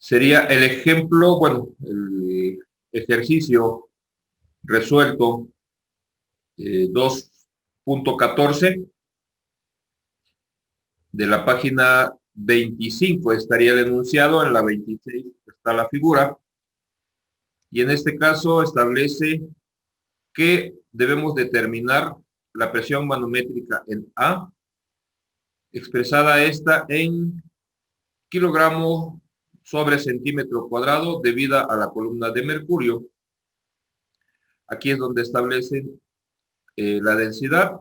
sería el ejemplo, bueno, el ejercicio resuelto 2.14 de la página 25 estaría el enunciado, en la 26 está la figura, y en este caso establece que debemos determinar la presión manométrica en A, expresada esta en kilogramo sobre centímetro cuadrado debida a la columna de mercurio. Aquí es donde establecen la densidad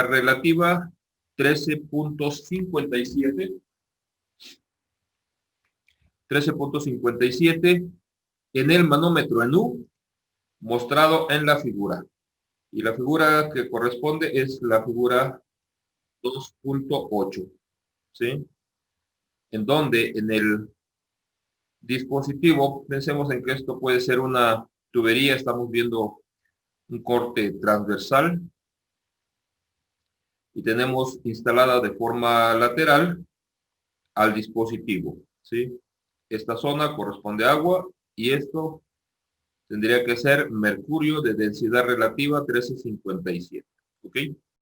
relativa 13.57 en el manómetro en U, mostrado en la figura. Y la figura que corresponde es la figura 2.8, ¿sí? En donde en el dispositivo, pensemos en que esto puede ser una tubería, estamos viendo un corte transversal y tenemos instalada de forma lateral al dispositivo, ¿sí? Esta zona corresponde a agua y esto tendría que ser mercurio de densidad relativa 1357, ¿ok?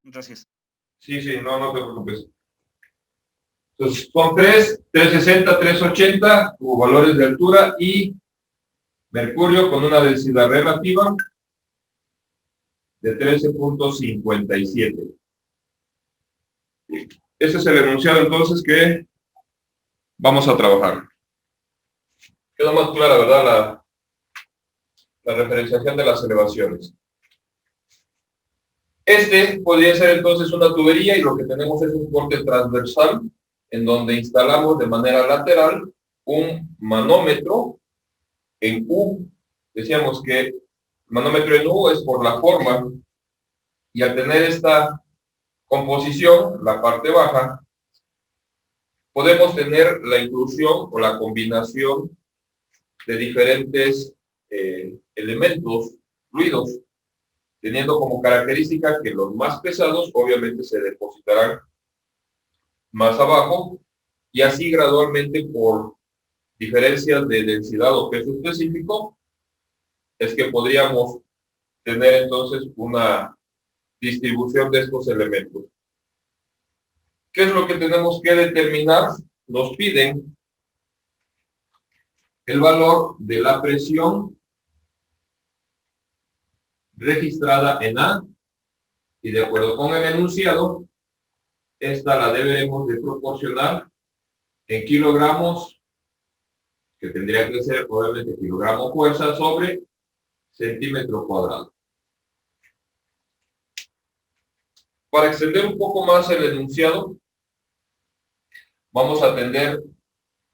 Gracias. Sí, no te preocupes. Entonces, son 360, 380 como valores de altura y mercurio con una densidad relativa de 13.57. Ese es el enunciado entonces que vamos a trabajar. Queda más clara, ¿verdad? La referenciación de las elevaciones. Este podría ser entonces una tubería y lo que tenemos es un corte transversal en donde instalamos de manera lateral un manómetro en U. Decíamos que el manómetro en U es por la forma y al tener esta composición, la parte baja, podemos tener la inclusión o la combinación de diferentes elementos, fluidos, teniendo como característica que los más pesados obviamente se depositarán más abajo y así gradualmente por diferencias de densidad o peso específico es que podríamos tener entonces una distribución de estos elementos. ¿Qué es lo que tenemos que determinar? Nos piden el valor de la presión registrada en A y de acuerdo con el enunciado, esta la debemos de proporcionar en kilogramos, que tendría que ser obviamente kilogramo fuerza sobre centímetro cuadrado. Para extender un poco más el enunciado, vamos a atender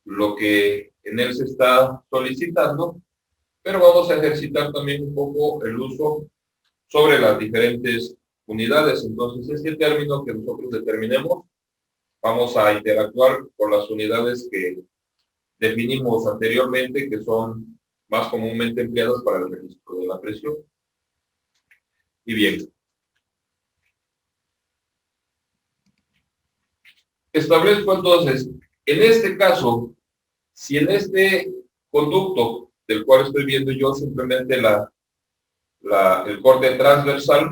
lo que en él se está solicitando, pero vamos a ejercitar también un poco el uso sobre las diferentes unidades. Entonces, este término que nosotros determinemos, vamos a interactuar con las unidades que definimos anteriormente, que son más comúnmente empleadas para el registro de la presión. Y bien, establezco entonces, en este caso, si en este conducto del cual estoy viendo yo simplemente el corte transversal,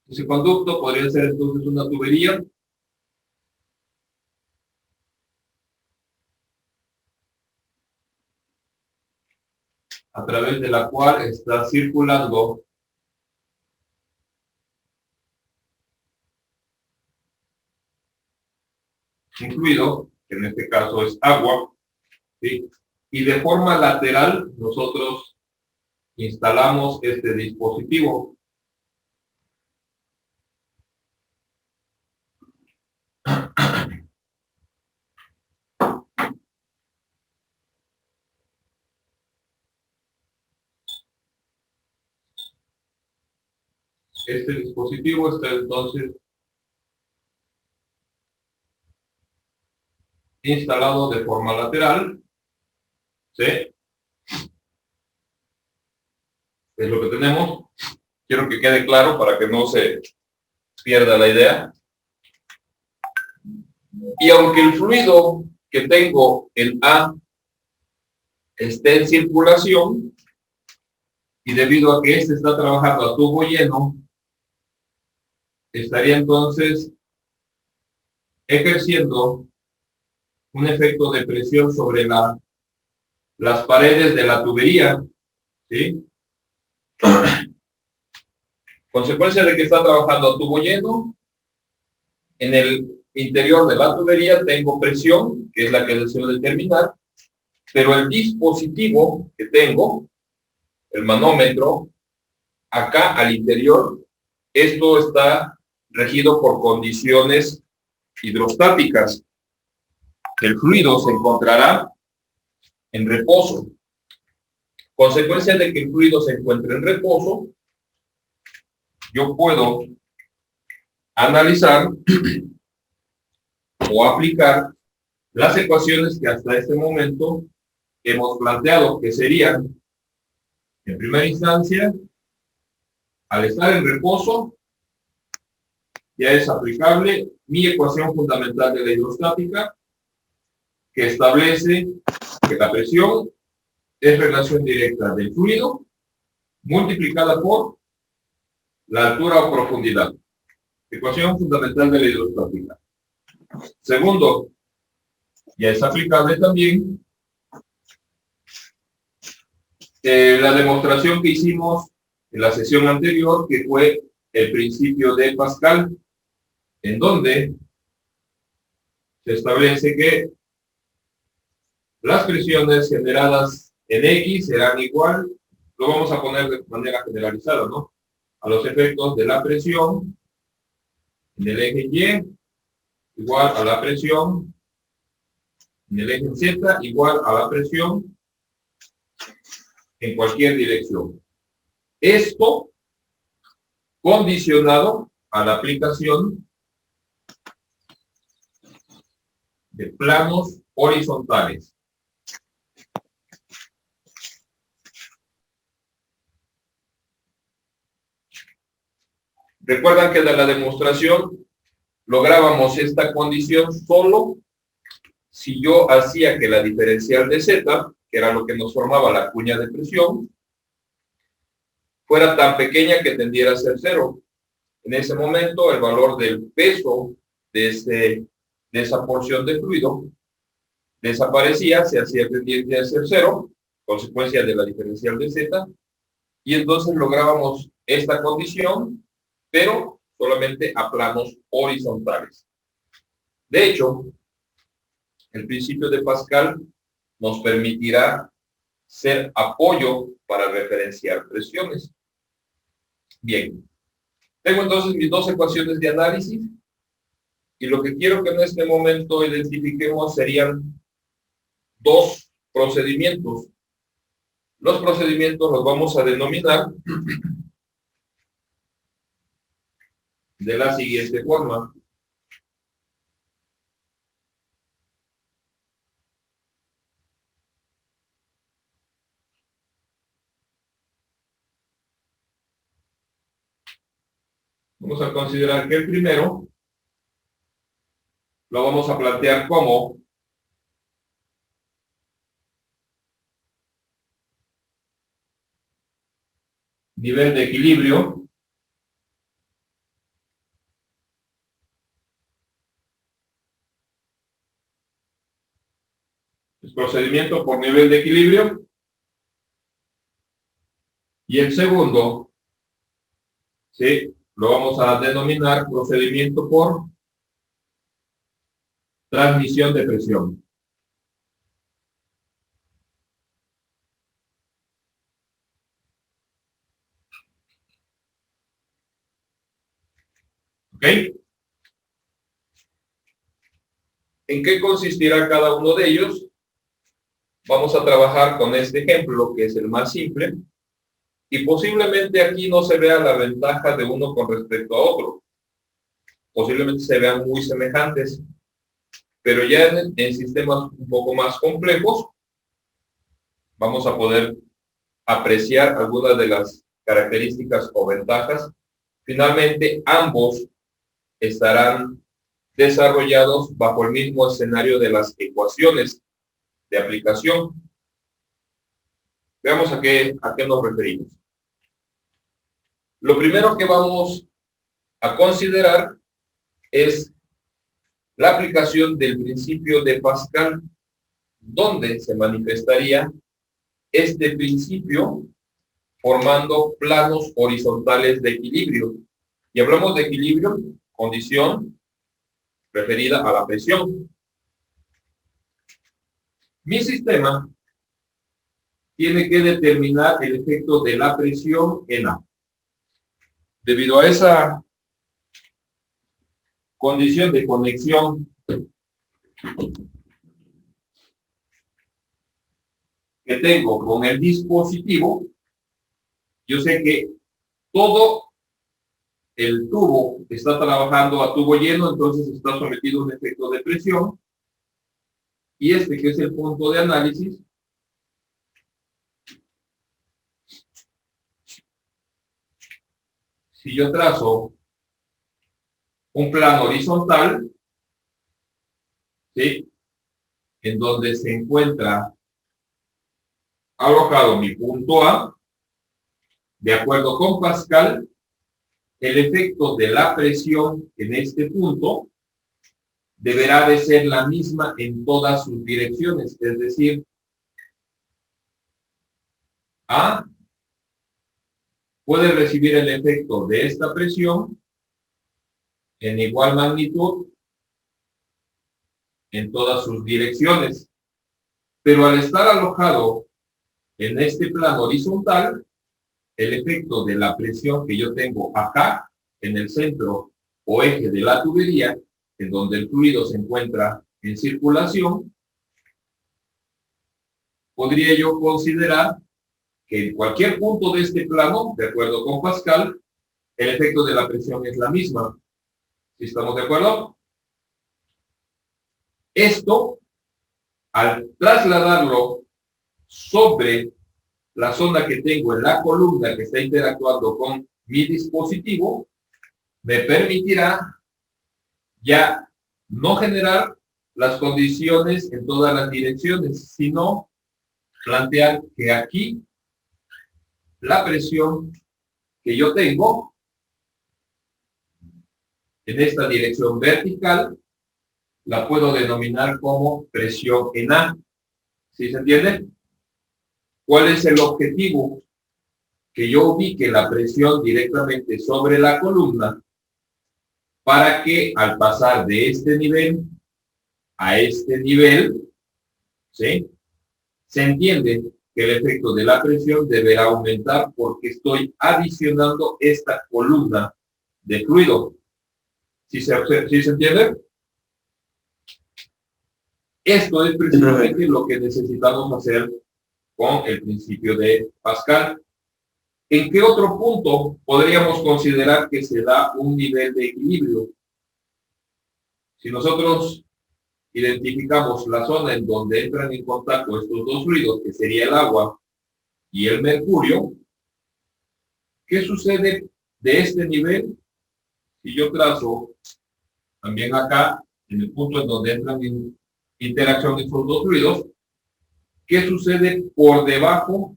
ese conducto podría ser entonces una tubería a través de la cual está circulando un fluido, que en este caso es agua, ¿sí? Y de forma lateral nosotros instalamos este dispositivo. Este dispositivo está entonces instalado de forma lateral, ¿sí? Es lo que tenemos. Quiero que quede claro para que no se pierda la idea. Y aunque el fluido que tengo en A esté en circulación, y debido a que este está trabajando a tubo lleno, estaría entonces ejerciendo un efecto de presión sobre las paredes de la tubería, ¿sí? Consecuencia de que está trabajando a tubo lleno, en el interior de la tubería tengo presión, que es la que deseo determinar, pero el dispositivo que tengo, el manómetro, acá al interior, esto está regido por condiciones hidrostáticas. El fluido se encontrará en reposo. Consecuencia de que el fluido se encuentre en reposo, yo puedo analizar o aplicar las ecuaciones que hasta este momento hemos planteado, que serían, en primera instancia, al estar en reposo, ya es aplicable mi ecuación fundamental de la hidrostática, que establece que la presión es relación directa del fluido multiplicada por la altura o profundidad. Ecuación fundamental de la hidrostática. Segundo, ya es aplicable también la demostración que hicimos en la sesión anterior, que fue el principio de Pascal, en donde se establece que las presiones generadas en X serán igual, lo vamos a poner de manera generalizada, ¿no? A los efectos de la presión en el eje Y igual a la presión en el eje Z igual a la presión en cualquier dirección. Esto condicionado a la aplicación de planos horizontales. Recuerdan que de la demostración lográbamos esta condición solo si yo hacía que la diferencial de Z, que era lo que nos formaba la cuña de presión, fuera tan pequeña que tendiera a ser cero. En ese momento, el valor del peso de esa porción de fluido desaparecía, se hacía tendiente a ser cero, consecuencia de la diferencial de Z, y entonces lográbamos esta condición, pero solamente a planos horizontales. De hecho, el principio de Pascal nos permitirá ser apoyo para referenciar presiones. Bien, tengo entonces mis dos ecuaciones de análisis y lo que quiero que en este momento identifiquemos serían dos procedimientos. Los procedimientos los vamos a denominar de la siguiente forma. Vamos a considerar que el primero lo vamos a plantear como nivel de equilibrio es procedimiento por nivel de equilibrio, y el segundo, ¿sí?, lo vamos a denominar procedimiento por transmisión de presión. ¿Ok? ¿En qué consistirá cada uno de ellos? Vamos a trabajar con este ejemplo, que es el más simple, y posiblemente aquí no se vea la ventaja de uno con respecto a otro. Posiblemente se vean muy semejantes, pero ya en sistemas un poco más complejos vamos a poder apreciar algunas de las características o ventajas. Finalmente, ambos estarán desarrollados bajo el mismo escenario de las ecuaciones de aplicación. Veamos a qué nos referimos. Lo primero que vamos a considerar es la aplicación del principio de Pascal, donde se manifestaría este principio formando planos horizontales de equilibrio. Y hablamos de equilibrio, condición referida a la presión. Mi sistema tiene que determinar el efecto de la presión en A. Debido a esa condición de conexión que tengo con el dispositivo, yo sé que todo el tubo está trabajando a tubo lleno, entonces está sometido a un efecto de presión. Y este, que es el punto de análisis, si yo trazo un plano horizontal, ¿sí?, en donde se encuentra alojado mi punto A, de acuerdo con Pascal, el efecto de la presión en este punto deberá de ser la misma en todas sus direcciones, es decir, A puede recibir el efecto de esta presión en igual magnitud en todas sus direcciones, pero al estar alojado en este plano horizontal, el efecto de la presión que yo tengo acá, en el centro o eje de la tubería, en donde el fluido se encuentra en circulación, podría yo considerar que en cualquier punto de este plano, de acuerdo con Pascal, el efecto de la presión es la misma. ¿Sí estamos de acuerdo? Esto, al trasladarlo sobre la zona que tengo en la columna que está interactuando con mi dispositivo, me permitirá ya no generar las condiciones en todas las direcciones, sino plantear que aquí la presión que yo tengo en esta dirección vertical la puedo denominar como presión en A. ¿Sí se entiende? ¿Cuál es el objetivo? Que yo ubique la presión directamente sobre la columna para que al pasar de este nivel a este nivel, ¿sí?, se entiende que el efecto de la presión deberá aumentar porque estoy adicionando esta columna de fluido. ¿Sí se entiende? Esto es precisamente lo que necesitamos hacer con el principio de Pascal. ¿En qué otro punto podríamos considerar que se da un nivel de equilibrio? Si nosotros identificamos la zona en donde entran en contacto estos dos fluidos, que sería el agua y el mercurio, ¿qué sucede de este nivel? Si yo trazo también acá, en el punto en donde entran en interacción estos dos fluidos, ¿qué sucede por debajo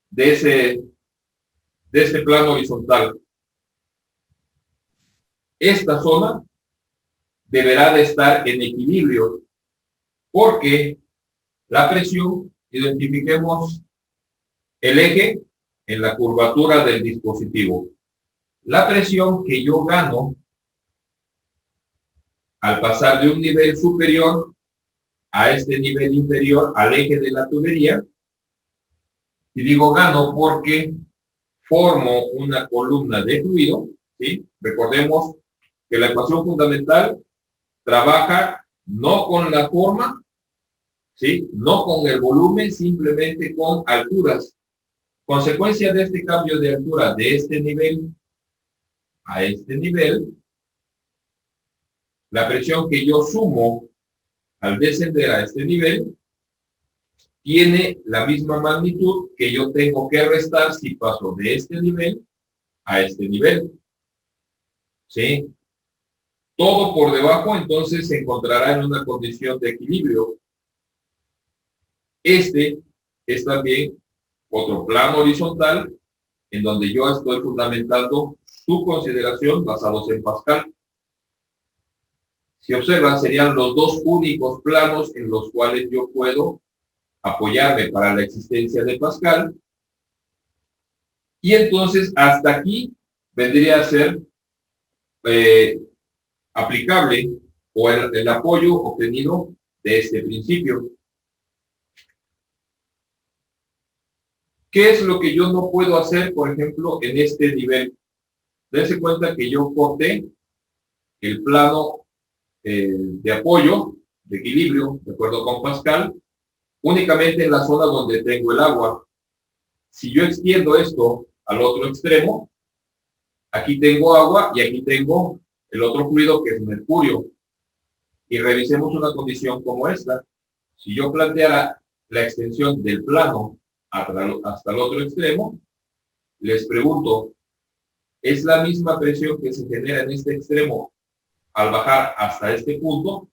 de este plano horizontal? Esta zona deberá de estar en equilibrio, porque la presión, identifiquemos el eje en la curvatura del dispositivo. La presión que yo gano al pasar de un nivel superior a este nivel inferior al eje de la tubería, y digo gano porque formo una columna de fluido, ¿sí? Recordemos que la ecuación fundamental trabaja no con la forma, ¿sí?, no con el volumen, simplemente con alturas. Consecuencia de este cambio de altura de este nivel a este nivel, la presión que yo sumo al descender a este nivel tiene la misma magnitud que yo tengo que restar si paso de este nivel a este nivel. ¿Sí? Todo por debajo, entonces, se encontrará en una condición de equilibrio. Este es también otro plano horizontal en donde yo estoy fundamentando su consideración basados en Pascal. Si observan, serían los dos únicos planos en los cuales yo puedo apoyarme para la existencia de Pascal. Y entonces, hasta aquí vendría a ser aplicable o el apoyo obtenido de este principio. ¿Qué es lo que yo no puedo hacer, por ejemplo, en este nivel? Dense cuenta que yo corté el plano de apoyo, de equilibrio, de acuerdo con Pascal, únicamente en la zona donde tengo el agua. Si yo extiendo esto al otro extremo, aquí tengo agua y aquí tengo el otro fluido que es mercurio. Y revisemos una condición como esta. Si yo planteara la extensión del plano hasta el otro extremo, les pregunto, ¿es la misma presión que se genera en este extremo al bajar hasta este punto?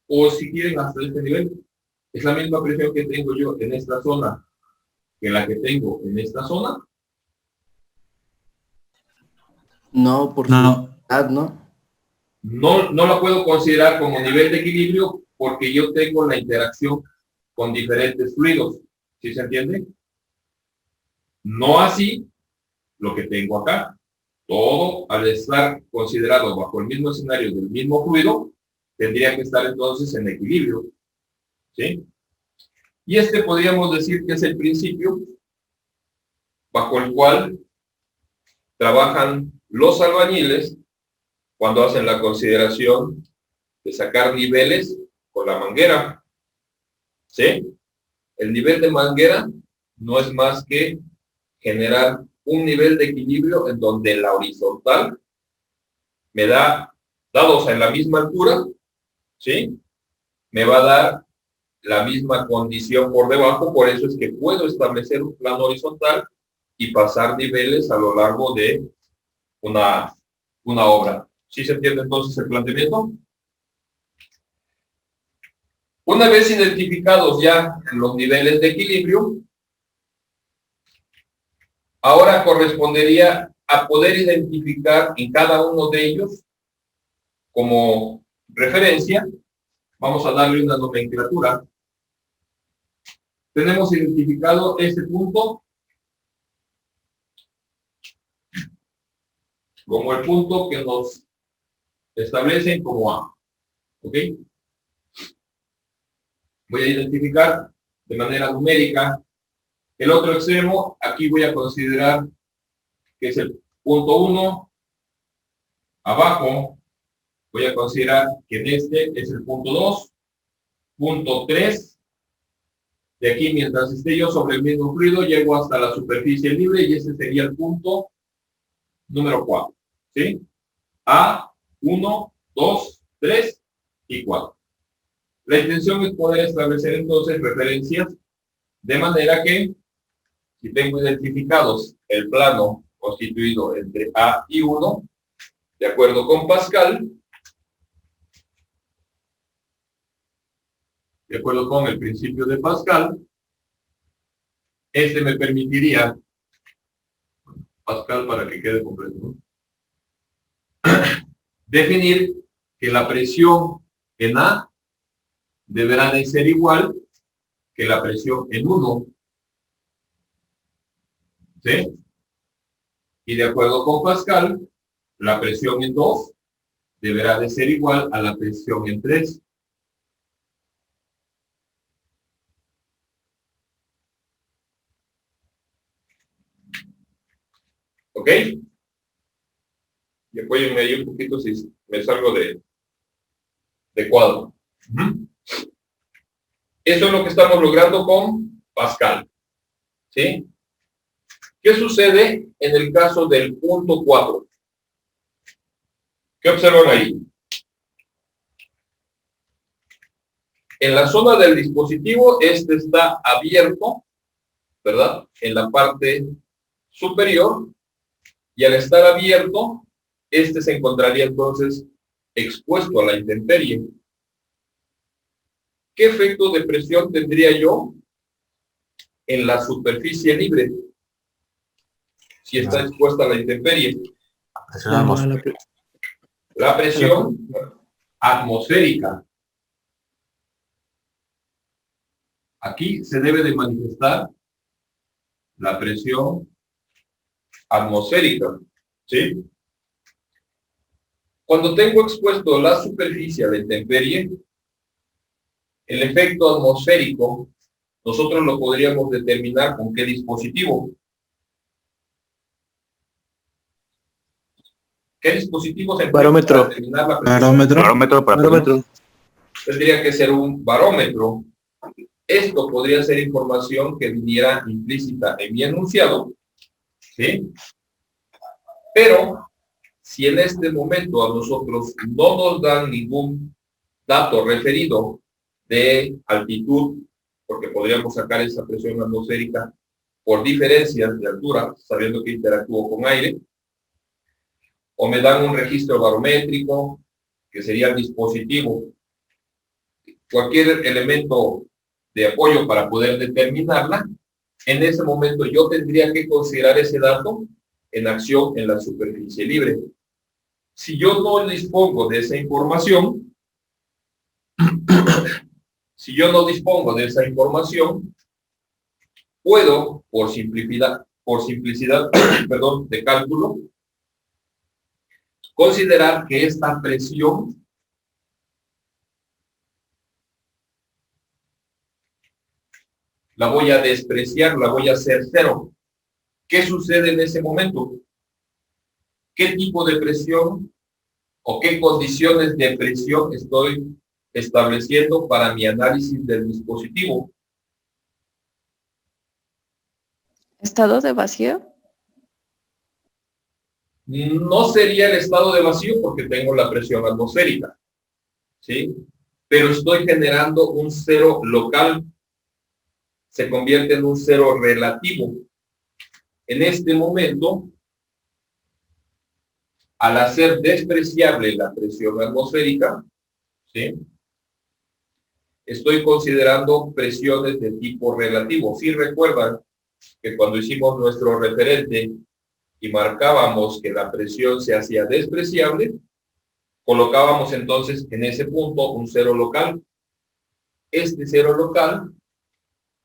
O si quieren hasta este nivel, ¿es la misma presión que tengo yo en esta zona que la que tengo en esta zona? No, por No. su ¿no? No la puedo considerar como nivel de equilibrio porque yo tengo la interacción con diferentes fluidos. ¿Sí se entiende? No así lo que tengo acá. Todo, al estar considerado bajo el mismo escenario del mismo fluido, tendría que estar entonces en equilibrio. ¿Sí? Y este podríamos decir que es el principio bajo el cual trabajan los albañiles cuando hacen la consideración de sacar niveles con la manguera. ¿Sí? El nivel de manguera no es más que generar un nivel de equilibrio en donde la horizontal me da, dados en la misma altura, ¿sí? Me va a dar la misma condición por debajo, por eso es que puedo establecer un plano horizontal y pasar niveles a lo largo de una obra. ¿Sí se entiende entonces el planteamiento? Una vez identificados ya los niveles de equilibrio, ahora correspondería a poder identificar en cada uno de ellos como referencia. Vamos a darle una nomenclatura. Tenemos identificado este punto como el punto que nos establecen como A. ¿Ok? Voy a identificar de manera numérica el otro extremo. Aquí voy a considerar que es el punto 1. Abajo voy a considerar que en este es el punto 2. Punto 3. De aquí, mientras esté yo sobre el mismo fluido, llego hasta la superficie libre y ese sería el punto número 4. ¿Sí? A, 1, 2, 3 y 4. La intención es poder establecer entonces referencias de manera que, si tengo identificados el plano constituido entre A y 1, de acuerdo con Pascal, de acuerdo con el principio de Pascal, este me permitiría, Pascal para que quede completo, ¿no? Definir que la presión en A deberá de ser igual que la presión en 1. ¿Sí? Y de acuerdo con Pascal, la presión en 2 deberá de ser igual a la presión en 3. ¿Ok? Y apóyenme ahí un poquito si me salgo de cuadro. Eso es lo que estamos logrando con Pascal. ¿Sí? ¿Qué sucede en el caso del punto 4? ¿Qué observan ahí? En la zona del dispositivo, este está abierto, ¿verdad? En la parte superior, y al estar abierto, este se encontraría entonces expuesto a la intemperie, ¿qué efecto de presión tendría yo en la superficie libre si está expuesta a la intemperie? La presión atmosférica. Aquí se debe de manifestar la presión atmosférica, ¿sí? Cuando tengo expuesto la superficie a la intemperie, el efecto atmosférico, nosotros lo podríamos determinar con qué dispositivo. ¿Qué dispositivo se emplea para determinar la presión? Barómetro. Tendría que ser un barómetro. Esto podría ser información que viniera implícita en mi enunciado, ¿sí? Pero si en este momento a nosotros no nos dan ningún dato referido de altitud, porque podríamos sacar esa presión atmosférica por diferencias de altura, sabiendo que interactúo con aire, o me dan un registro barométrico, que sería el dispositivo, cualquier elemento de apoyo para poder determinarla, en ese momento yo tendría que considerar ese dato en acción en la superficie libre. Si yo no dispongo de esa información, puedo, por simplicidad, perdón, de cálculo, considerar que esta presión la voy a despreciar, la voy a hacer cero. ¿Qué sucede en ese momento? ¿Qué tipo de presión o qué condiciones de presión estoy estableciendo para mi análisis del dispositivo? ¿Estado de vacío? No sería el estado de vacío porque tengo la presión atmosférica, ¿sí? Pero estoy generando un cero local, se convierte en un cero relativo. En este momento, al hacer despreciable la presión atmosférica, ¿sí?, estoy considerando presiones de tipo relativo. Si recuerdan que cuando hicimos nuestro referente y marcábamos que la presión se hacía despreciable, colocábamos entonces en ese punto un cero local. Este cero local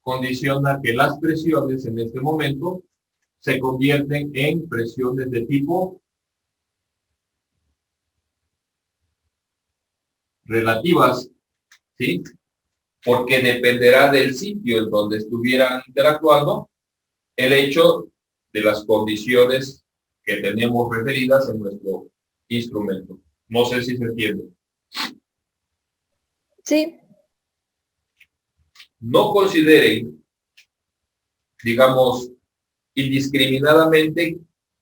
condiciona que las presiones en este momento se convierten en presiones de tipo relativas, ¿sí? Porque dependerá del sitio en donde estuvieran interactuando el hecho de las condiciones que tenemos referidas en nuestro instrumento. No sé si se entiende. Sí. No consideren, digamos, indiscriminadamente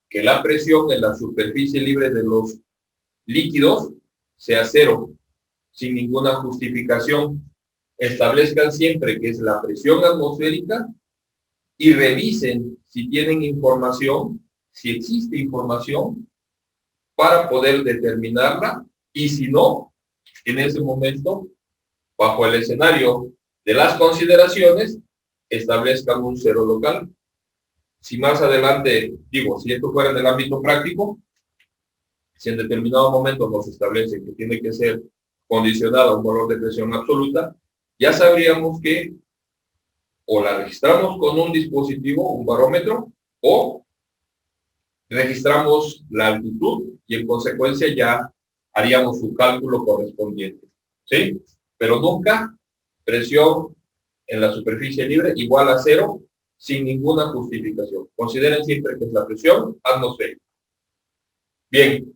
que la presión en la superficie libre de los líquidos sea cero, sin ninguna justificación. Establezcan siempre que es la presión atmosférica y revisen si tienen información, si existe información, para poder determinarla, y si no, en ese momento, bajo el escenario de las consideraciones, establezcan un cero local. Si más adelante, si esto fuera en el ámbito práctico, si en determinado momento nos establece que tiene que ser condicionado a un valor de presión absoluta, ya sabríamos que o la registramos con un dispositivo, un barómetro, o registramos la altitud y en consecuencia ya haríamos su cálculo correspondiente, ¿sí? Pero nunca presión en la superficie libre igual a cero sin ninguna justificación. Consideren siempre que es la presión atmosférica. Bien,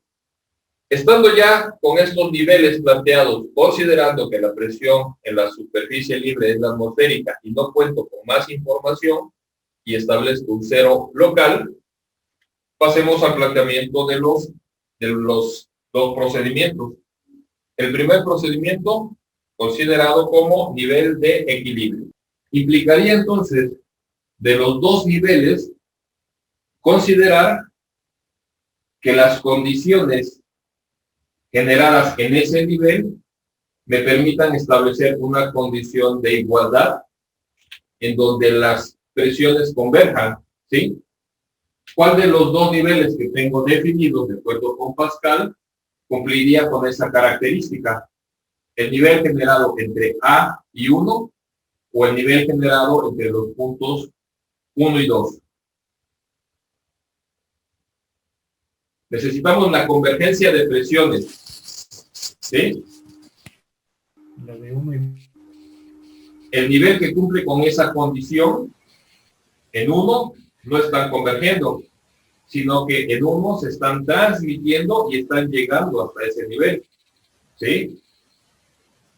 estando ya con estos niveles planteados, considerando que la presión en la superficie libre es la atmosférica y no cuento con más información y establezco un cero local, pasemos al planteamiento de los procedimientos. El primer procedimiento, considerado como nivel de equilibrio, implicaría entonces de los dos niveles considerar que las condiciones generadas en ese nivel me permitan establecer una condición de igualdad en donde las presiones converjan, ¿sí? ¿Cuál de los dos niveles que tengo definidos de acuerdo con Pascal cumpliría con esa característica? ¿El nivel generado entre A y 1 o el nivel generado entre los puntos 1 y 2? Necesitamos la convergencia de presiones, ¿sí? La de 1 y... El nivel que cumple con esa condición, en 1 no están convergiendo, sino que en 1 se están transmitiendo y están llegando hasta ese nivel, ¿sí?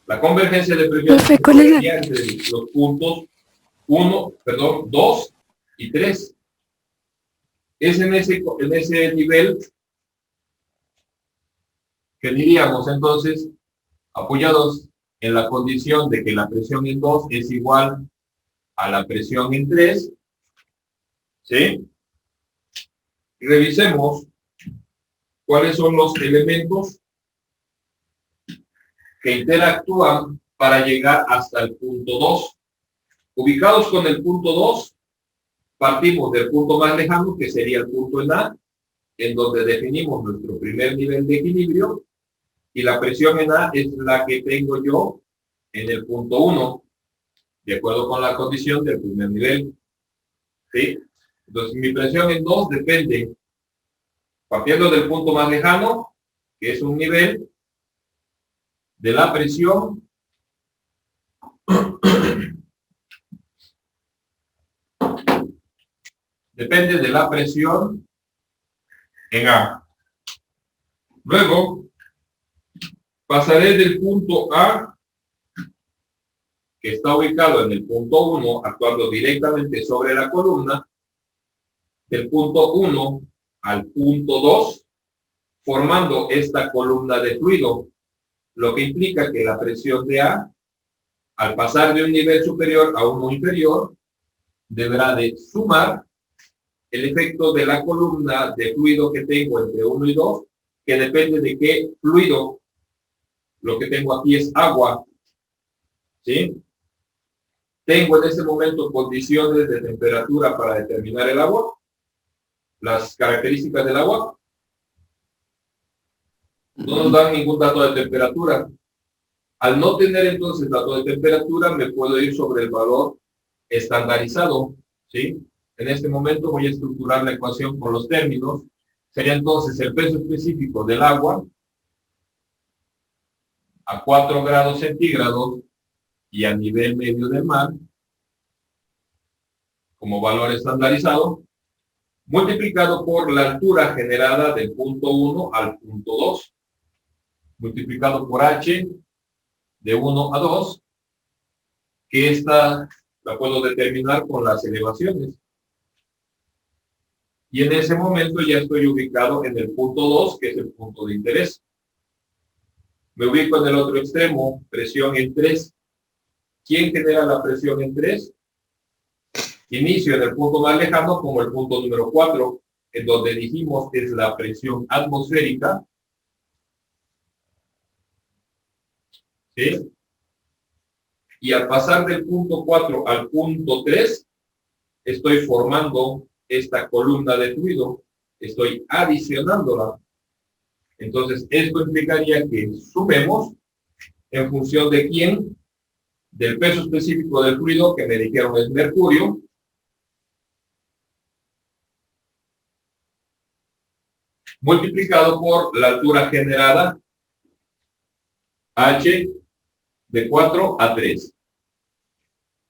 La convergencia de presiones Profe, ¿cuál es la- entre los puntos 2 y 3. Es en ese nivel que diríamos entonces, apoyados en la condición de que la presión en 2 es igual a la presión en 3, ¿sí? Revisemos cuáles son los elementos que interactúan para llegar hasta el punto 2. Ubicados con el punto 2, partimos del punto más lejano, que sería el punto en A, en donde definimos nuestro primer nivel de equilibrio, y la presión en A es la que tengo yo en el punto 1, de acuerdo con la condición del primer nivel, ¿sí? Entonces, mi presión en 2 depende, partiendo del punto más lejano, que es un nivel, de la presión depende de la presión en A. Luego, pasaré del punto A, que está ubicado en el punto 1, actuando directamente sobre la columna, del punto 1 al punto 2, formando esta columna de fluido, lo que implica que la presión de A, al pasar de un nivel superior a uno inferior, deberá de sumar el efecto de la columna de fluido que tengo entre 1 y 2, que depende de qué fluido. Lo que tengo aquí es agua, ¿sí? Tengo en ese momento condiciones de temperatura para determinar el agua, las características del agua. No nos dan ningún dato de temperatura. Al no tener entonces dato de temperatura, me puedo ir sobre el valor estandarizado, ¿sí? En este momento voy a estructurar la ecuación con los términos. Sería entonces el peso específico del agua a 4 grados centígrados y a nivel medio del mar, como valor estandarizado, multiplicado por la altura generada del punto 1 al punto 2, multiplicado por H de 1 a 2, que esta la puedo determinar con las elevaciones. Y en ese momento ya estoy ubicado en el punto 2, que es el punto de interés. Me ubico en el otro extremo, presión en 3. ¿Quién genera la presión en 3? Inicio en el punto más lejano como el punto número 4, en donde dijimos es la presión atmosférica. ¿Sí? Y al pasar del punto 4 al punto 3, estoy formando esta columna de fluido, estoy adicionándola. Entonces, esto implicaría que sumemos en función de quién, del peso específico del fluido, que me dijeron es mercurio, multiplicado por la altura generada, H, de 4 a 3,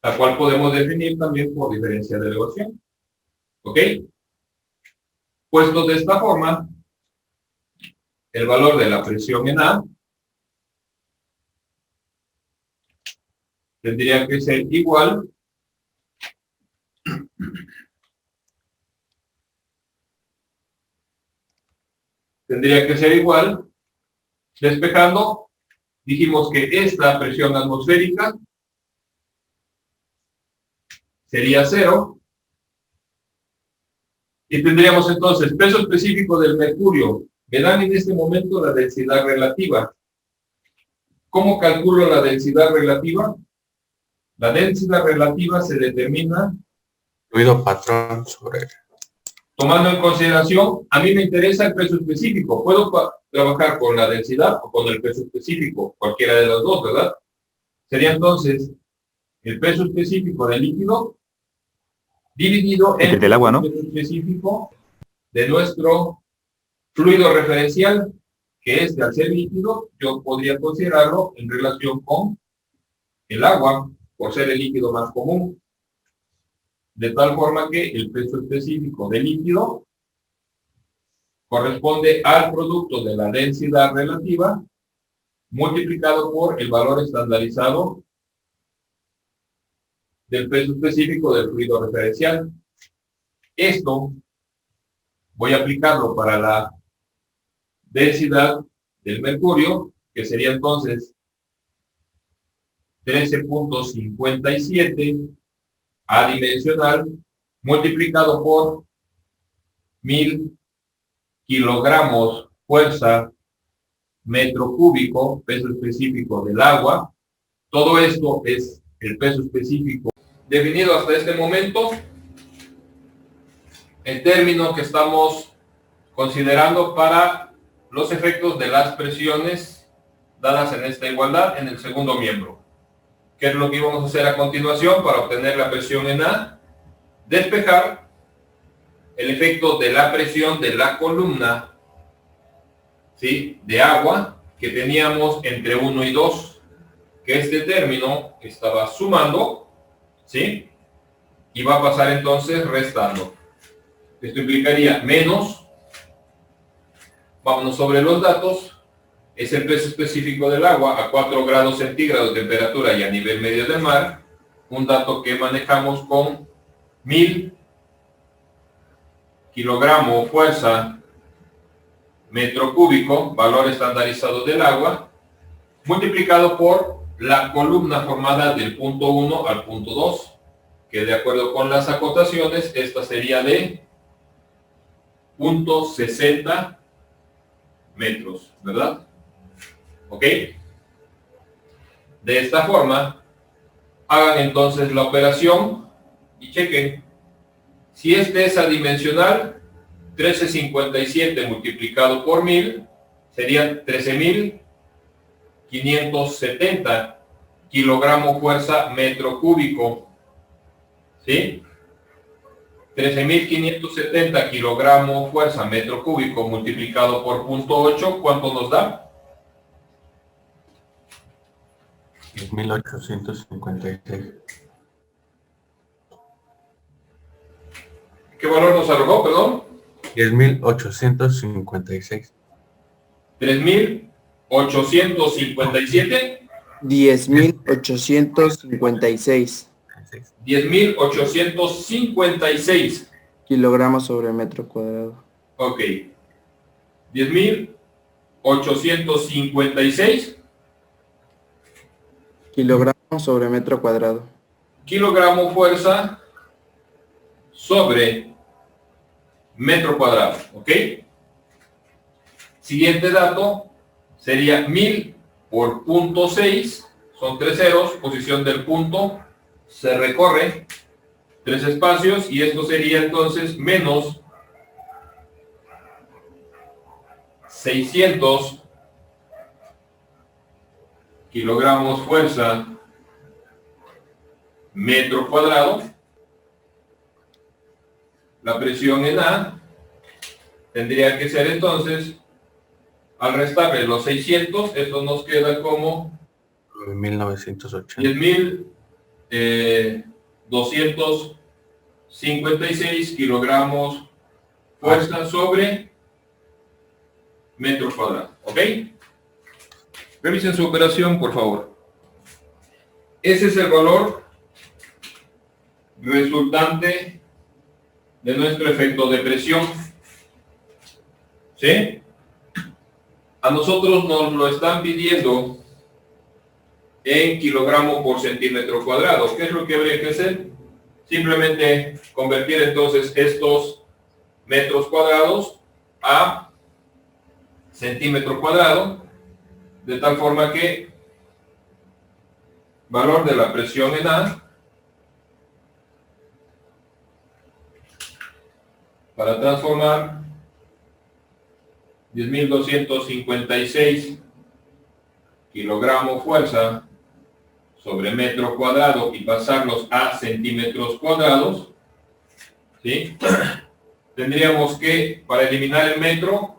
la cual podemos definir también por diferencia de elevación. ¿Ok? Puesto de esta forma, el valor de la presión en A tendría que ser igual despejando, dijimos que esta presión atmosférica sería 0, y tendríamos entonces peso específico del mercurio Me dan en este momento la densidad relativa. ¿Cómo calculo la densidad relativa? La densidad relativa se determina Fluido patrón sobre... tomando en consideración, a mí me interesa el peso específico. Puedo trabajar con la densidad o con el peso específico, cualquiera de las dos, ¿verdad? Sería entonces el peso específico del líquido dividido en del agua, ¿no? el peso específico de nuestro fluido referencial, que es, al ser líquido, yo podría considerarlo en relación con el agua, por ser el líquido más común. De tal forma que el peso específico del líquido corresponde al producto de la densidad relativa multiplicado por el valor estandarizado del peso específico del fluido referencial. Esto voy a aplicarlo para la densidad del mercurio, que sería entonces 13.57 adimensional multiplicado por 1000 kilogramos fuerza metro cúbico, peso específico del agua. Todo esto es el peso específico definido hasta este momento. El término que estamos considerando para los efectos de las presiones dadas en esta igualdad en el segundo miembro. ¿Qué es lo que íbamos a hacer a continuación para obtener la presión en A? Despejar el efecto de la presión de la columna, ¿sí?, de agua que teníamos entre 1 y 2, que este término estaba sumando, ¿sí?, y va a pasar entonces restando. Esto implicaría menos, vámonos sobre los datos, es el peso específico del agua a 4 grados centígrados de temperatura y a nivel medio del mar, un dato que manejamos con 1000 kilogramos fuerza metro cúbico, valor estandarizado del agua, multiplicado por la columna formada del punto 1 al punto 2, que de acuerdo con las acotaciones, esta sería de 0.60 metros, ¿verdad? ¿Ok? De esta forma, hagan entonces la operación y chequen. Si este es adimensional, 1357 multiplicado por 1000 serían 13.570 kilogramos fuerza metro cúbico. ¿Sí? 13.570 kilogramos fuerza metro cúbico multiplicado por 0.8, ¿cuánto nos da? 10.856. ¿Qué valor nos arrojó, perdón? 10.856. 3.857. 10.856 10.856 kilogramos sobre metro cuadrado. Ok. 10.856 Kilogramos sobre metro cuadrado. kilogramos fuerza sobre metro cuadrado. Ok. Siguiente dato sería 1000 por 0.6, son 3 ceros, posición del punto, se recorre 3 espacios y esto sería entonces menos 600 kilogramos fuerza metro cuadrado. La presión en A tendría que ser entonces, al restarle los 600, esto nos queda como 1980. 10.256 kilogramos fuerza sobre metro cuadrado. ¿Ok? Revisen su operación, por favor. Ese es el valor resultante de nuestro efecto de presión. ¿Sí? A nosotros nos lo están pidiendo en kilogramos por centímetro cuadrado. ¿Qué es lo que habría que hacer? Simplemente convertir entonces estos metros cuadrados a centímetro cuadrado, de tal forma que valor de la presión en A para transformar 10.256 kilogramos fuerza sobre metro cuadrado y pasarlos a centímetros cuadrados, ¿sí? Tendríamos que, para eliminar el metro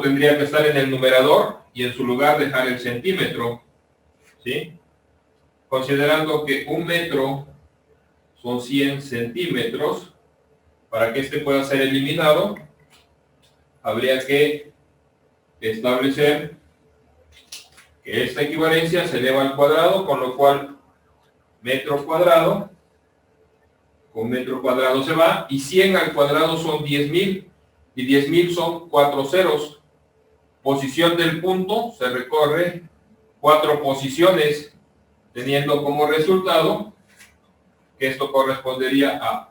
tendría que estar en el numerador y en su lugar dejar el centímetro, ¿sí? Considerando que un metro son 100 centímetros, para que este pueda ser eliminado, habría que establecer que esta equivalencia se eleva al cuadrado, con lo cual metro cuadrado con metro cuadrado se va, y 100 al cuadrado son 10.000, y 10.000 son 4 ceros. Posición del punto, se recorre 4 posiciones, teniendo como resultado que esto correspondería a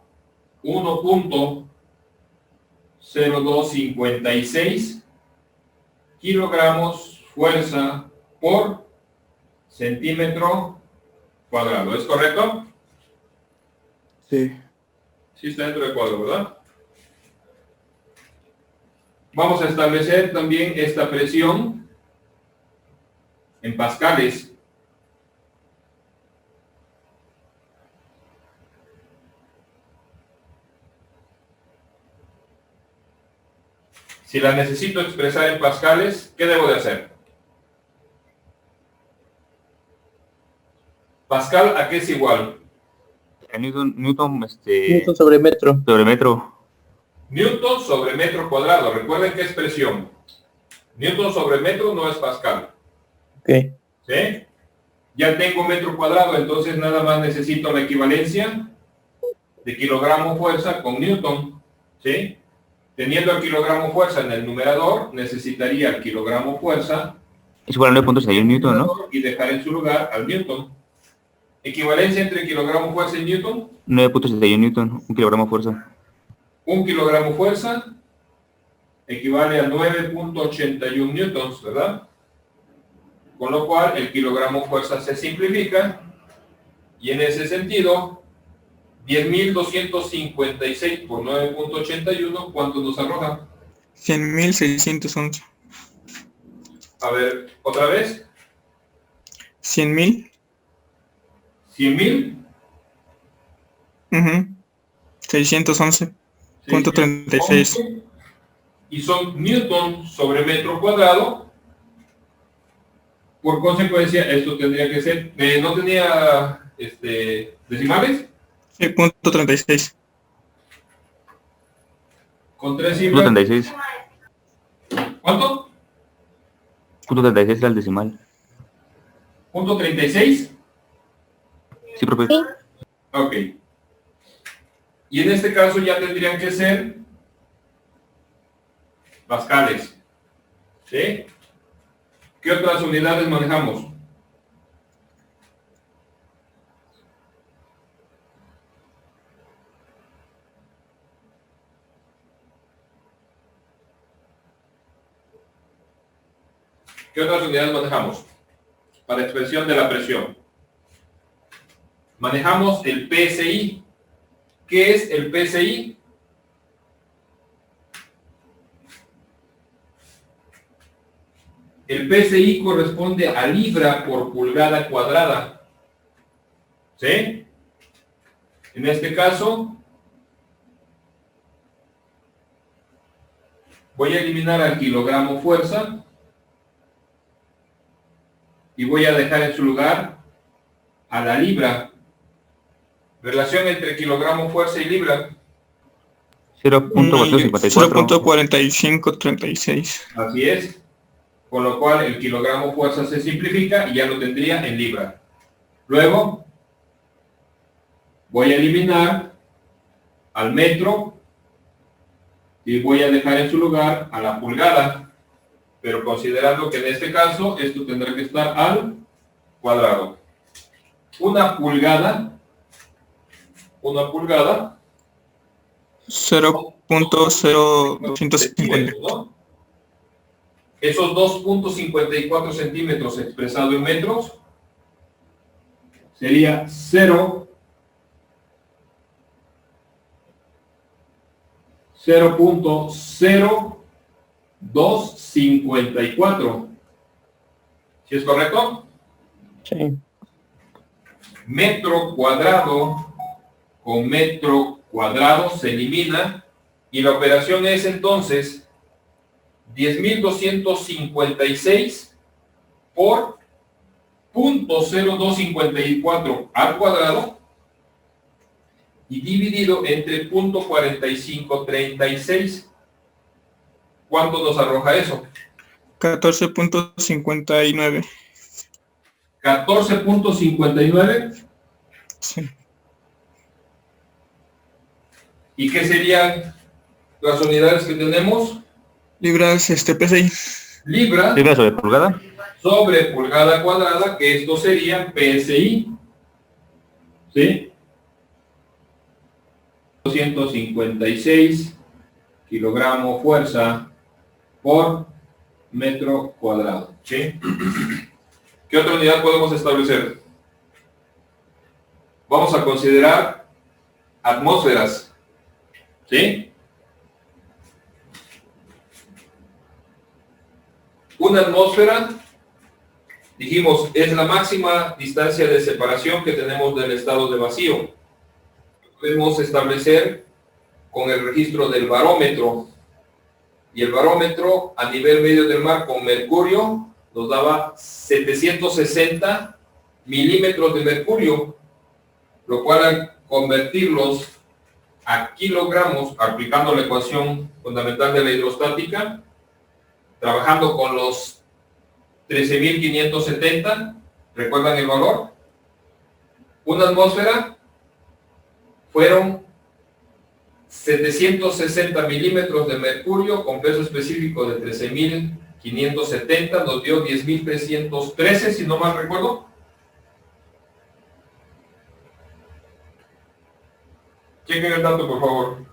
1.0256 kilogramos fuerza por centímetro cuadrado. ¿Es correcto? Sí. Sí está dentro del cuadro, ¿verdad? Vamos a establecer también esta presión en pascales. Si la necesito expresar en pascales, ¿qué debo de hacer? Pascal, ¿a qué es igual? Newton sobre metro. sobre metro. Newton sobre metro cuadrado. Recuerden que es presión. Newton sobre metro no es Pascal. Ok. ¿Sí? Ya tengo metro cuadrado, entonces nada más necesito la equivalencia de kilogramo fuerza con Newton. ¿Sí? Teniendo el kilogramo fuerza en el numerador, necesitaría el kilogramo fuerza Es igual a 9.61 Newton, ¿no? y dejar en su lugar al Newton. Equivalencia entre kilogramo fuerza y Newton. 9.61 Newton, un kilogramo fuerza. Un kilogramo fuerza equivale a 9.81 newtons, ¿verdad? Con lo cual el kilogramo fuerza se simplifica y en ese sentido 10.256 por 9.81, ¿cuánto nos arroja? 100.611. A ver, otra vez. 100.000. 100.000. 611.36. Y son newton sobre metro cuadrado. Por consecuencia, esto tendría que ser, no tenía decimales. Sí, punto 36. Con 3 Punto cifras. 36. ¿Cuánto? Punto 36 era el decimal. Punto 36. Sí, profe. Ok. Y en este caso ya tendrían que ser pascales. ¿Sí? ¿Qué otras unidades manejamos? ¿Qué otras unidades manejamos? Para expresión de la presión. Manejamos el PSI. ¿Qué es el PSI? El PSI corresponde a libra por pulgada cuadrada. ¿Sí? En este caso, voy a eliminar al kilogramo fuerza y voy a dejar en su lugar a la libra. Relación entre kilogramo fuerza y libra. 0.454. 0.4536. Así es. Con lo cual el kilogramo fuerza se simplifica y ya lo tendría en libra. Luego voy a eliminar al metro y voy a dejar en su lugar a la pulgada. Pero considerando que en este caso esto tendrá que estar al cuadrado. Una pulgada 0.0250. ¿no? Esos 2.54 centímetros expresado en metros sería 0.0254. ¿Sí es correcto? Sí. Metro cuadrado con metro cuadrado se elimina y la operación es entonces 10.256 por 0.0254 al cuadrado y dividido entre 0.4536. ¿Cuánto nos arroja eso? 14.59. 14.59. Sí. ¿Y qué serían las unidades que tenemos? Libras PSI. Libras ¿Libras sobre pulgada? sobre pulgada cuadrada, que esto sería PSI. ¿Sí? 256 kilogramos fuerza por metro cuadrado. ¿Sí? ¿Qué otra unidad podemos establecer? Vamos a considerar atmósferas. ¿Sí? Una atmósfera, dijimos, es la máxima distancia de separación que tenemos del estado de vacío. Podemos establecer con el registro del barómetro. Y el barómetro a nivel medio del mar con mercurio nos daba 760 milímetros de mercurio, lo cual al convertirlos a kilogramos, aplicando la ecuación fundamental de la hidrostática, trabajando con los 13.570, ¿recuerdan el valor? Una atmósfera fueron 760 milímetros de mercurio con peso específico de 13.570, nos dio 10.313, si no mal recuerdo. Chequen el dato, por favor.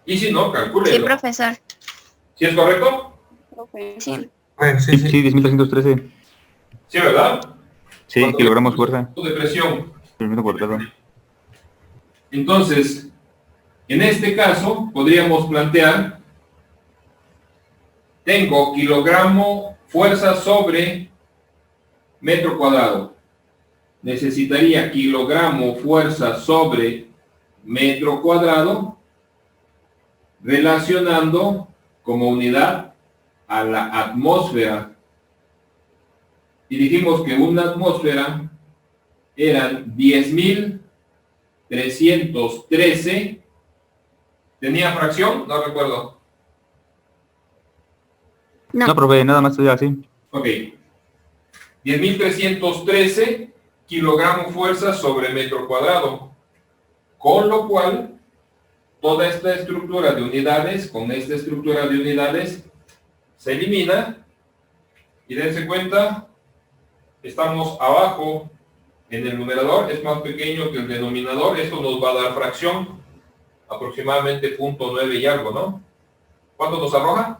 Y si no, calcúlenlo. Sí, profesor. ¿Sí es correcto? Sí. Sí, Sí, sí. 10.313. Sí, ¿verdad? Sí, ¿Cuánto kilogramos fuerza. de presión? Por metro cuadrado. Entonces, en este caso, podríamos plantear, tengo kilogramo fuerza sobre metro cuadrado. Necesitaría kilogramo fuerza sobre metro cuadrado, relacionando como unidad a la atmósfera. Y dijimos que una atmósfera eran 10.313. ¿Tenía fracción? No recuerdo. No, profe, nada más ya así. Ok. 10.313 kilogramos fuerza sobre metro cuadrado. Con lo cual, toda esta estructura de unidades, con esta estructura de unidades, se elimina. Y dense cuenta, estamos abajo en el numerador, es más pequeño que el denominador. Esto nos va a dar fracción, aproximadamente 0.9 y algo, ¿no? ¿Cuánto nos arroja?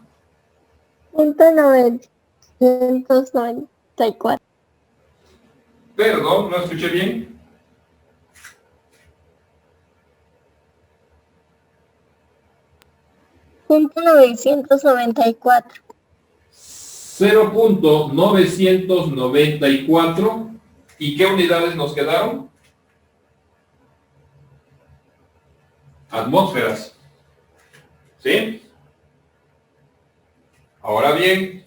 0.994. Perdón, no escuché bien. .994. 0.994. ¿Y qué unidades nos quedaron? Atmósferas. ¿Sí? Ahora bien,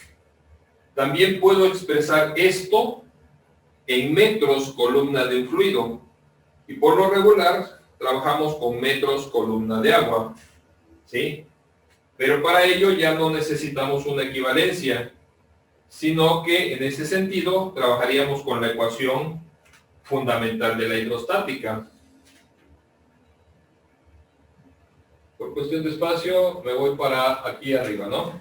también puedo expresar esto en metros columna de un fluido. Y por lo regular, trabajamos con metros columna de agua. ¿Sí? Pero para ello ya no necesitamos una equivalencia, sino que en ese sentido trabajaríamos con la ecuación fundamental de la hidrostática. Por cuestión de espacio, me voy para aquí arriba, ¿no?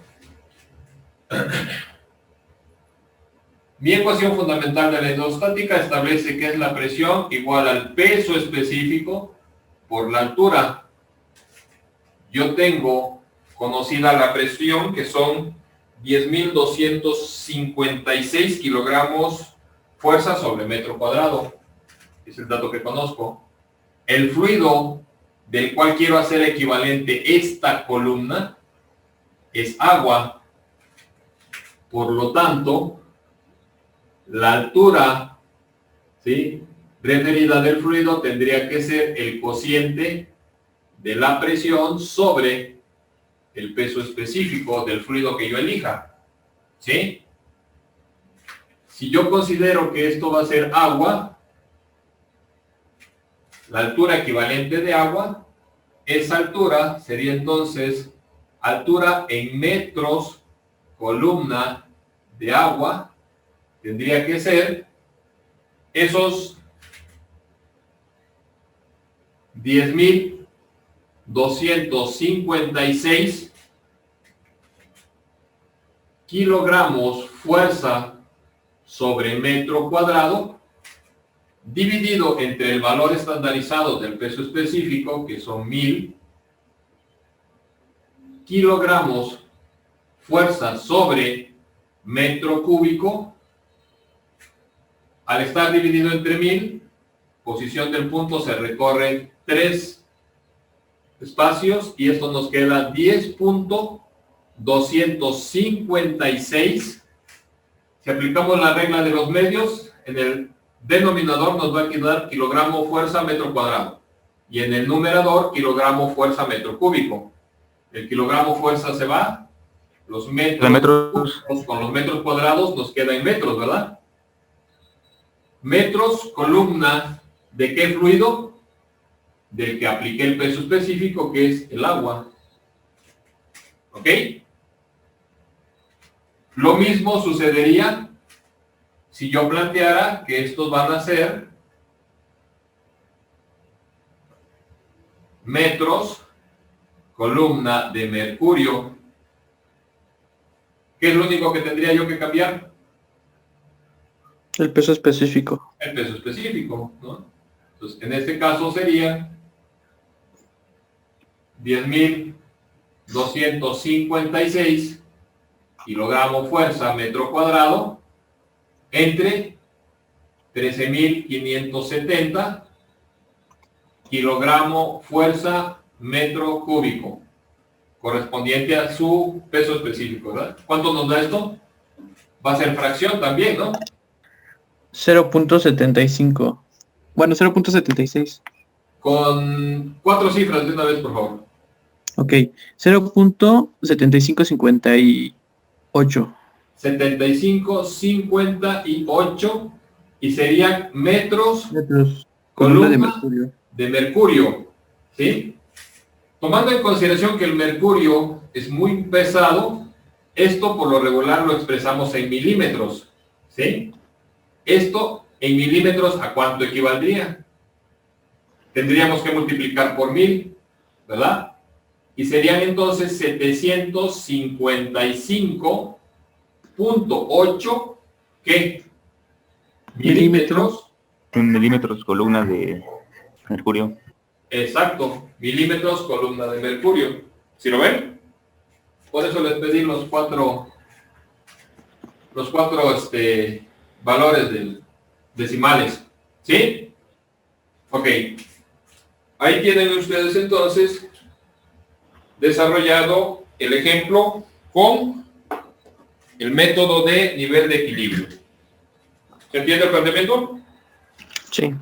Mi ecuación fundamental de la hidrostática establece que es la presión igual al peso específico por la altura. Yo tengo conocida la presión, que son 10.256 kilogramos fuerza sobre metro cuadrado. Es el dato que conozco. El fluido del cual quiero hacer equivalente esta columna es agua. Por lo tanto, la altura, ¿sí?, referida del fluido tendría que ser el cociente de la presión sobre el peso específico del fluido que yo elija. ¿Sí? Si yo considero que esto va a ser agua, la altura equivalente de agua, esa altura sería entonces altura en metros columna de agua, tendría que ser esos 10.256 kilogramos fuerza sobre metro cuadrado, dividido entre el valor estandarizado del peso específico, que son 1000 kilogramos fuerza sobre metro cúbico. Al estar dividido entre 1000, posición del punto se recorren 3 espacios y esto nos queda 10.256. Si aplicamos la regla de los medios, en el denominador nos va a quedar kilogramo fuerza metro cuadrado y en el numerador kilogramo fuerza metro cúbico. El kilogramo fuerza se va, los metros con los metros cuadrados nos queda en metros, ¿verdad? Metros columna ¿de qué fluido? Del que apliqué el peso específico, que es el agua. ¿Ok? Lo mismo sucedería si yo planteara que estos van a ser metros columna de mercurio. ¿Qué es lo único que tendría yo que cambiar? El peso específico. El peso específico, ¿no? Entonces, en este caso sería 10.256 kilogramos fuerza metro cuadrado entre 13.570 kilogramo fuerza metro cúbico, correspondiente a su peso específico, ¿verdad? ¿Cuánto nos da esto? Va a ser fracción también, ¿no? 0.75. Bueno, 0.76. Con 4 cifras de una vez, por favor. Ok. 0.7558. 75,58 y serían metros Metros. columna de mercurio. de mercurio, ¿sí? Tomando en consideración que el mercurio es muy pesado, esto por lo regular lo expresamos en milímetros, ¿sí? Esto en milímetros, ¿a cuánto equivaldría? Tendríamos que multiplicar por 1000, ¿verdad? Y serían entonces 755.8, ¿qué? Milímetros. En milímetros columna de mercurio. Exacto, milímetros columna de mercurio. ¿Sí lo ven? Por eso les pedí los cuatro valores decimales. ¿Sí? Ok. Ahí tienen ustedes entonces desarrollado el ejemplo con el método de nivel de equilibrio. ¿Se entiende el planteamiento? Sí.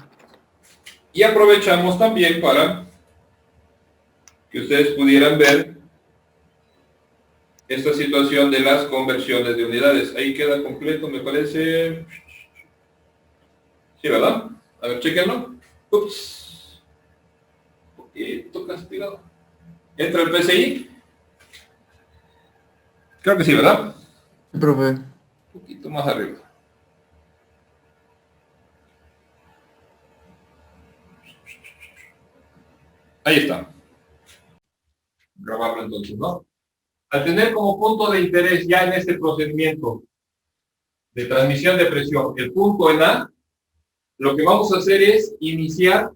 Y aprovechamos también para que ustedes pudieran ver esta situación de las conversiones de unidades. Ahí queda completo, me parece. Sí, ¿verdad? A ver, chequenlo. Ups. Un poquito castigado. ¿Entra el PCI? Creo que sí, ¿verdad? Profe. Un poquito más arriba. Ahí está. Grabarlo entonces, ¿no? Al tener como punto de interés ya en este procedimiento de transmisión de presión el punto en A, lo que vamos a hacer es iniciar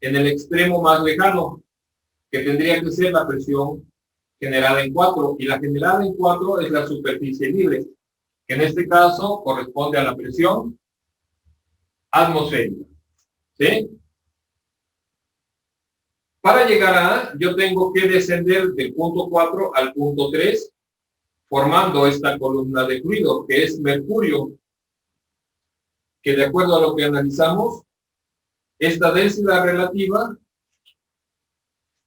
en el extremo más lejano, que tendría que ser la presión generada en 4, y la generada en 4 es la superficie libre, que en este caso corresponde a la presión atmosférica. ¿Sí? Para llegar a A, yo tengo que descender del punto 4 al punto 3, formando esta columna de fluido, que es mercurio, que de acuerdo a lo que analizamos, esta densidad relativa,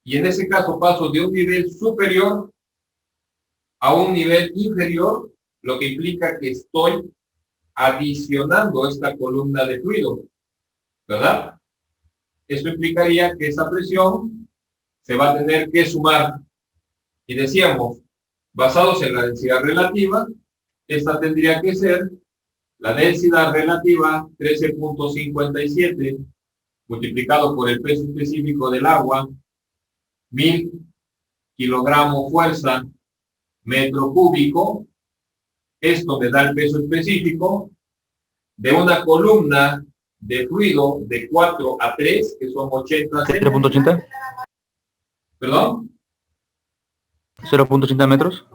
y en ese caso paso de un nivel superior a un nivel inferior, lo que implica que estoy adicionando esta columna de fluido, ¿verdad? Esto implicaría que esa presión se va a tener que sumar. Y decíamos, basados en la densidad relativa, esta tendría que ser la densidad relativa 13.57 multiplicado por el peso específico del agua, 1000 kilogramos fuerza metro cúbico. Esto me da el peso específico de una columna de fluido de 4 a 3, que son 80 0.80. ¿Perdón? 0.80 metros.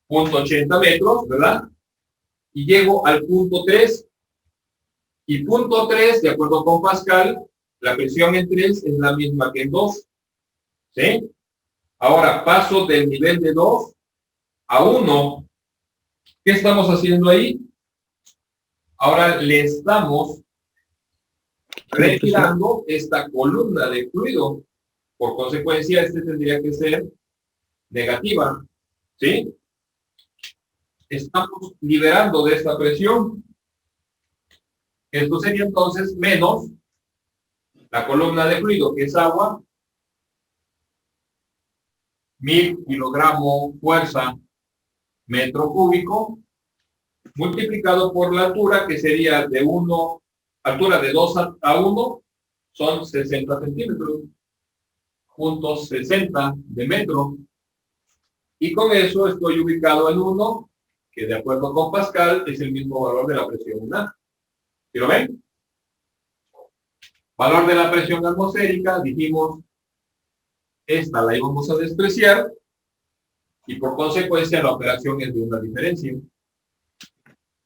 0.80 metros, ¿verdad? Y llego al punto 3. Y punto 3, de acuerdo con Pascal, la presión en 3 es la misma que en 2. ¿Sí? Ahora paso del nivel de 2 a 1. ¿Qué estamos haciendo ahí? Ahora le estamos retirando esta columna de fluido. Por consecuencia, este tendría que ser negativa. ¿Sí? Estamos liberando de esta presión. Esto sería entonces menos la columna de fluido, que es agua, 1000 kilogramos fuerza metro cúbico, multiplicado por la altura, que sería de 1, altura de 2 a 1, son 60 centímetros, puntos 60 de metro. Y con eso estoy ubicado en 1, que de acuerdo con Pascal es el mismo valor de la presión A. ¿Sí lo ven? Valor de la presión atmosférica, dijimos, esta la íbamos a despreciar, y por consecuencia la operación es de una diferencia,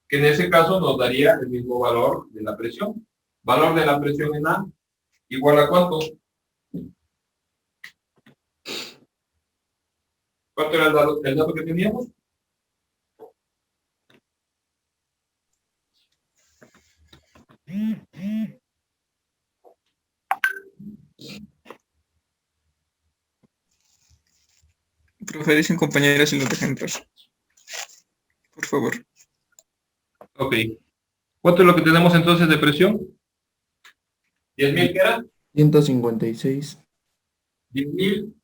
que en ese caso nos daría el mismo valor de la presión. Valor de la presión en A, igual a ¿cuánto? ¿Cuánto era el dato que teníamos? Profe, dicen compañeras si lo dejan entrar. Por favor. Ok. ¿Cuánto es lo que tenemos entonces de presión? ¿10.000 qué era? 156. 10.000.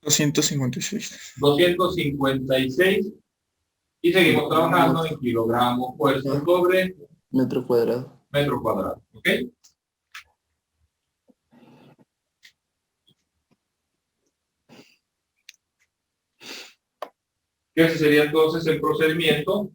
256. 256. Y seguimos trabajando en kilogramos fuerza sobre Metro cuadrado. metro cuadrado. ¿Ok? Ese sería entonces el procedimiento